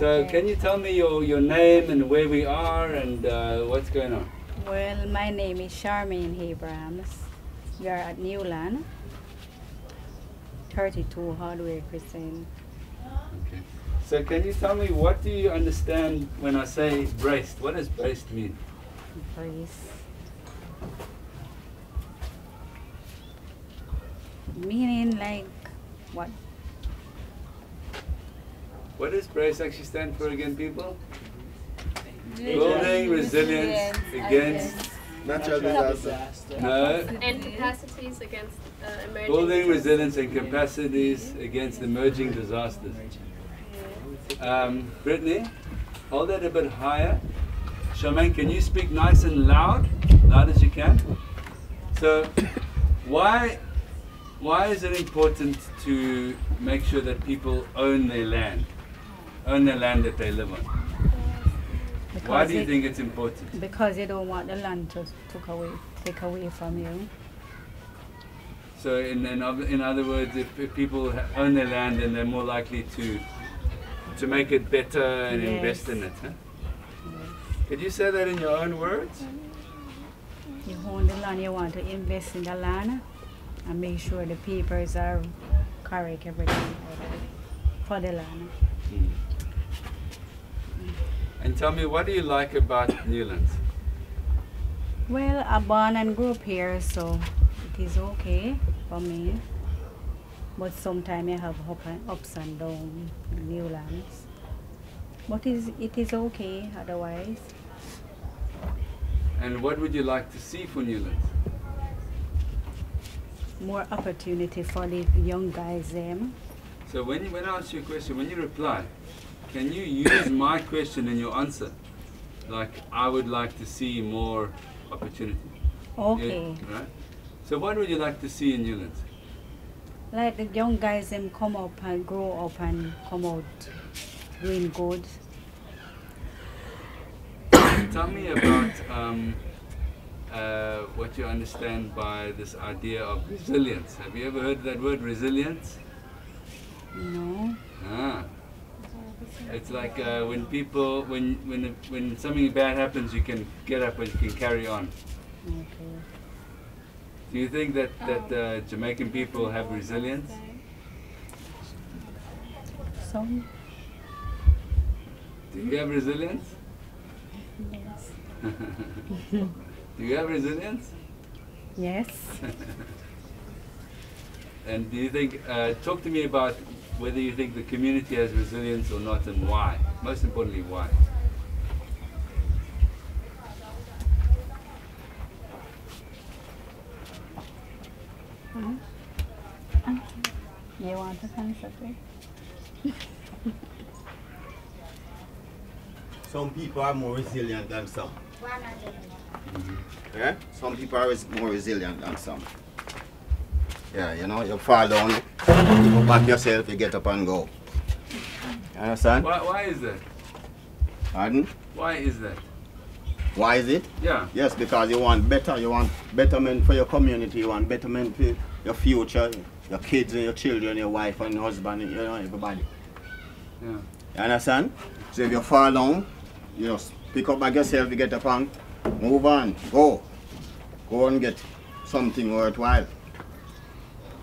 So can you tell me your name and where we are and what's going on? Well, my name is Shamane Abrams. We are at Newland, 32 Hardware Crescent. Okay. So can you tell me, what do you understand when I say braced? What does braced mean? Brace. Meaning like what? What does brace actually stand for again, people? Building resilience against natural disaster. no. And capacities against emerging Building disasters. resilience and capacities against emerging disasters. Brittany, hold that a bit higher. Charmaine, can you speak nice and loud as you can? So, why is it important to make sure that people own their land that they live on? Why do you think it's important? Because you don't want the land to take away from you. So, in other words, if people own their land, then they're more likely to make it better and invest in it. Huh? Could you say that in your own words? You own the land, you want to invest in the land and make sure the papers are correct, everything for the land. And tell me, what do you like about Newlands? Well, I born and grew up here, so it is okay for me. But sometimes I have ups and downs in Newlands. But it is okay otherwise. And what would you like to see for Newlands? More opportunity for the young guys them. So when I ask you a question, when you reply, can you use my question in your answer? Like, I would like to see more opportunity. Okay. Yeah, right? So what would you like to see in Newlands? Like the young guys them come up and grow up and come out doing good. Tell me about what you understand by this idea of resilience. Have you ever heard that word, resilience? No. Ah. It's like when something bad happens, you can get up and you can carry on. Okay. Do you think that Jamaican people have resilience? Some. Do you have resilience? Yes. Do you have resilience? Yes. And do you think, talk to me about whether you think the community has resilience or not, and why? Most importantly, why? You want to answer it? Some people are more resilient than some. Yeah? Some people are more resilient than some. Yeah, you know, you fall down, you go back yourself, you get up and go. You understand? Why is that? Pardon? Why is that? Why is it? Yeah. Yes, because you want betterment for your community, you want betterment for your future, your kids and your children, your wife and your husband, you know, everybody. Yeah. You understand? So if you fall down, you just pick up back yourself, you get up and move on, go. Go and get something worthwhile.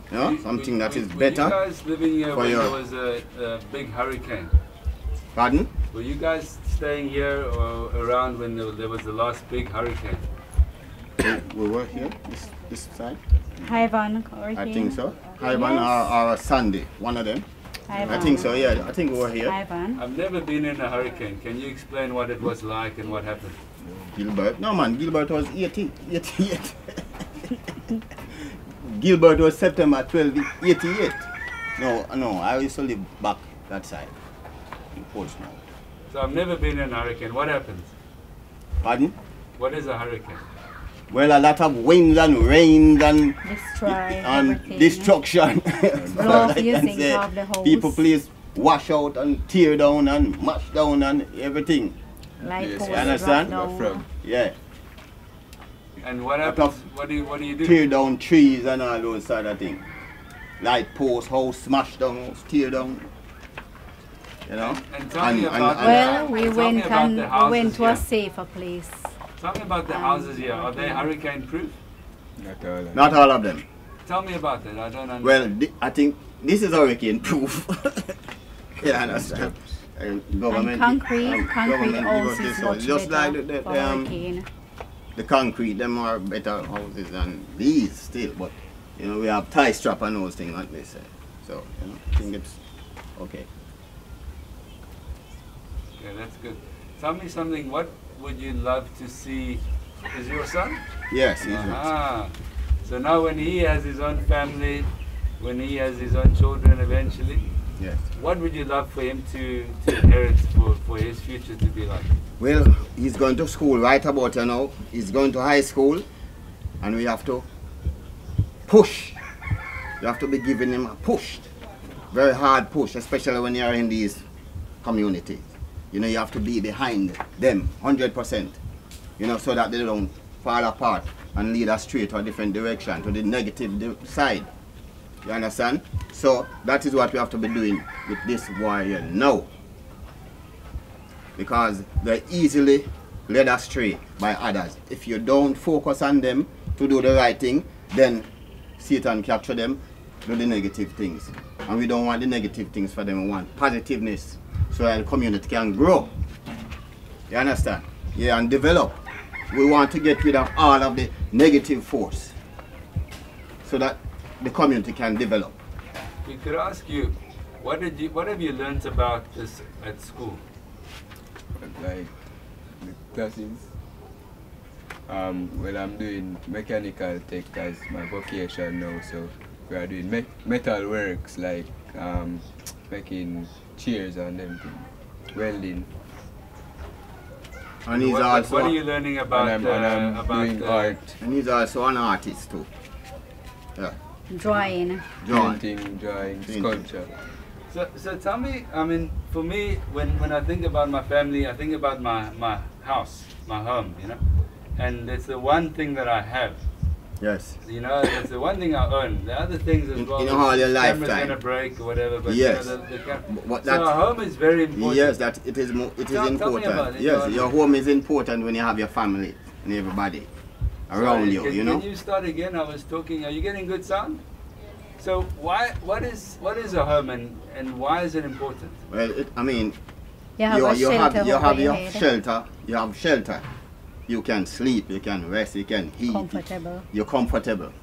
You know, something that is better. Were you guys living here when your- there was a big hurricane? Pardon? Were you guys staying here or around when there was the last big hurricane? We were here, this side? Ivan, I think so. Ivan or Sandy, one of them. Ivan. I think so, yeah. I think we were here. Ivan. I've never been in a hurricane. Can you explain what it was like and what happened? Gilbert? No man, Gilbert was 88. Gilbert was September 12, 88. No, I used to live back that side, in Portsmouth. So I've never been in a hurricane. What happens? Pardon? What is a hurricane? Well, a lot of winds and rains and Everything. destruction. Blow Like I using say, of the house. people please wash out and tear down and mash down and everything. Like Yes, posts you understand? drop down. Yeah. And what happens? What do you do? Tear down trees and all those sort of things. Light post, house, smash down, house, tear down. you know. And tell me about well, we tell me went about and the we houses went to here. a safer place. Tell me about the houses here. Are they hurricane proof? Not all of them. Tell me about that. I don't understand. Well, I think this is hurricane proof. Yeah, I understand. Government, And concrete government give us houses this much one. Just better like for hurricane. the concrete, them are better houses than these still, but you know we have tie strap and those things like this. So you know, I think it's okay. Okay, that's good. Tell me something. What would you love to see? Is your son? Yes, he's Ah. So now when he has his own family, when he has his own children eventually, yes. what would you love for him to inherit for his future to be like? Well, he's going to school right about now. He's going to high school, and we have to push. You have to be giving him a push, very hard push, especially when you're in these communities. You know, you have to be behind them 100%. You know, so that they don't fall apart and lead us straight to a different direction, to the negative side. You understand? So that is what we have to be doing with this warrior now. Because they're easily led astray by others. If you don't focus on them to do the right thing, then Satan capture them, do the negative things. And we don't want the negative things for them, we want positiveness so that the community can grow. You understand? Yeah, and develop. We want to get rid of all of the negative force so that the community can develop. We could ask you, what have you learnt about this at school? Like the classes. Well, I'm doing mechanical tech as my vocation now, so we are doing metal works like making chairs and everything, welding. And he's also what are you learning about? And I'm doing art. And he's also an artist too. Yeah. Drawing. Painting, drawing, sculpture. So tell me, I mean, for me, when I think about my family, I think about my house, my home, you know, and it's the one thing that I have. Yes. You know, it's the one thing I own. The other things as well. In all your camera's lifetime. gonna break or whatever. But Yes. you know, That, so our home is very important. yes, that it is important. Tell me about it. Yes, your home is important when you have your family and everybody around you. You know. Can you start again? I was talking. Are you getting good sound? So what is a home and why is it important? Well, I mean, You have a shelter you over have your your head. shelter. You have shelter. You can sleep. You can rest. You can eat. Comfortable. You're comfortable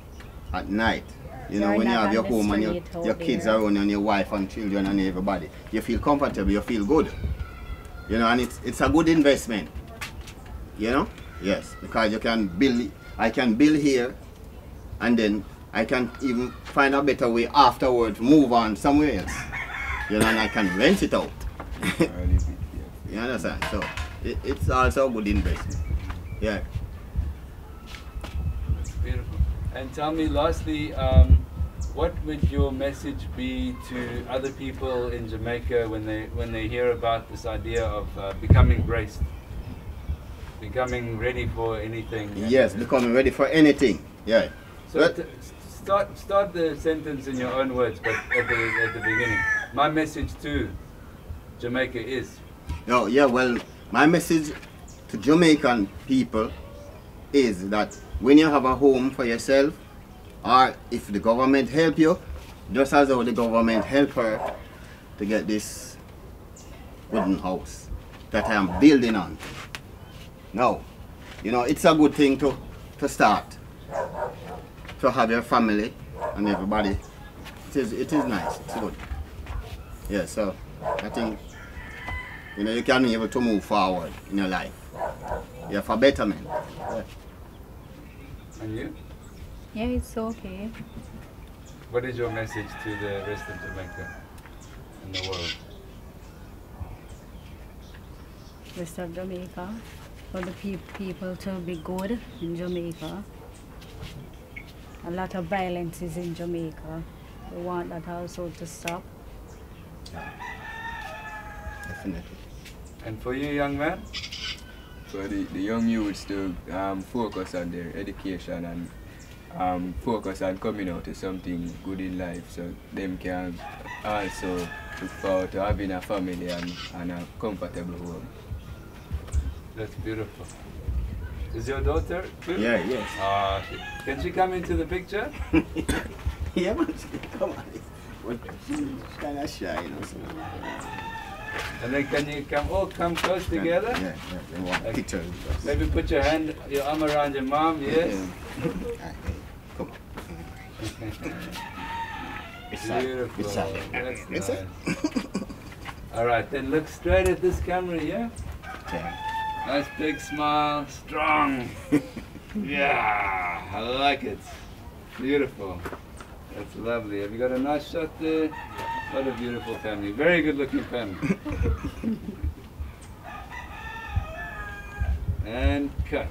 at night. You know, You're when you not have on your the home and street your out kids there. around and your wife and children and everybody, you feel comfortable. You feel good. You know, and it's a good investment. You know, yes, because you can build. I can build here, and then I can even find a better way afterwards, move on somewhere else. You know, and I can rent it out. You understand? So it's also a good investment. Yeah. That's beautiful. And tell me, lastly, what would your message be to other people in Jamaica when they hear about this idea of becoming braced, becoming ready for anything? Yes, becoming ready for anything. Yeah. So start the sentence in your own words, but at the beginning. My message to Jamaica is. No, yeah. Well, my message to Jamaican people is that when you have a home for yourself, or if the government help you, just as how the government help her to get this wooden house that I am building on. Now, you know, it's a good thing to start, to have your family and everybody. It is nice, it's good. Yeah, so I think, you know, you can be able to move forward in your life. Yeah, for betterment. Yeah. And you? Yeah, it's okay. What is your message to the rest of Jamaica and the world? Rest of Jamaica, for the people to be good in Jamaica. A lot of violence is in Jamaica. We want that also to stop. Definitely. And for you, young man? For the young youths to focus on their education and focus on coming out to something good in life, so them can also look forward to having a family and a comfortable home. That's beautiful. Is your daughter too? Yeah, yes. Can she come into the picture? Yeah, man, come on. But she's kind of shy, you know. So. And then can you come close together? Yeah, they want pictures. Maybe put your arm around your mom, yes? Come on. Beautiful. It's That's It's nice. All right, then look straight at this camera here. Okay. Nice big smile, strong. Yeah, I like it. Beautiful. That's lovely. Have you got a nice shot there? What a beautiful family. Very good looking family. And cut.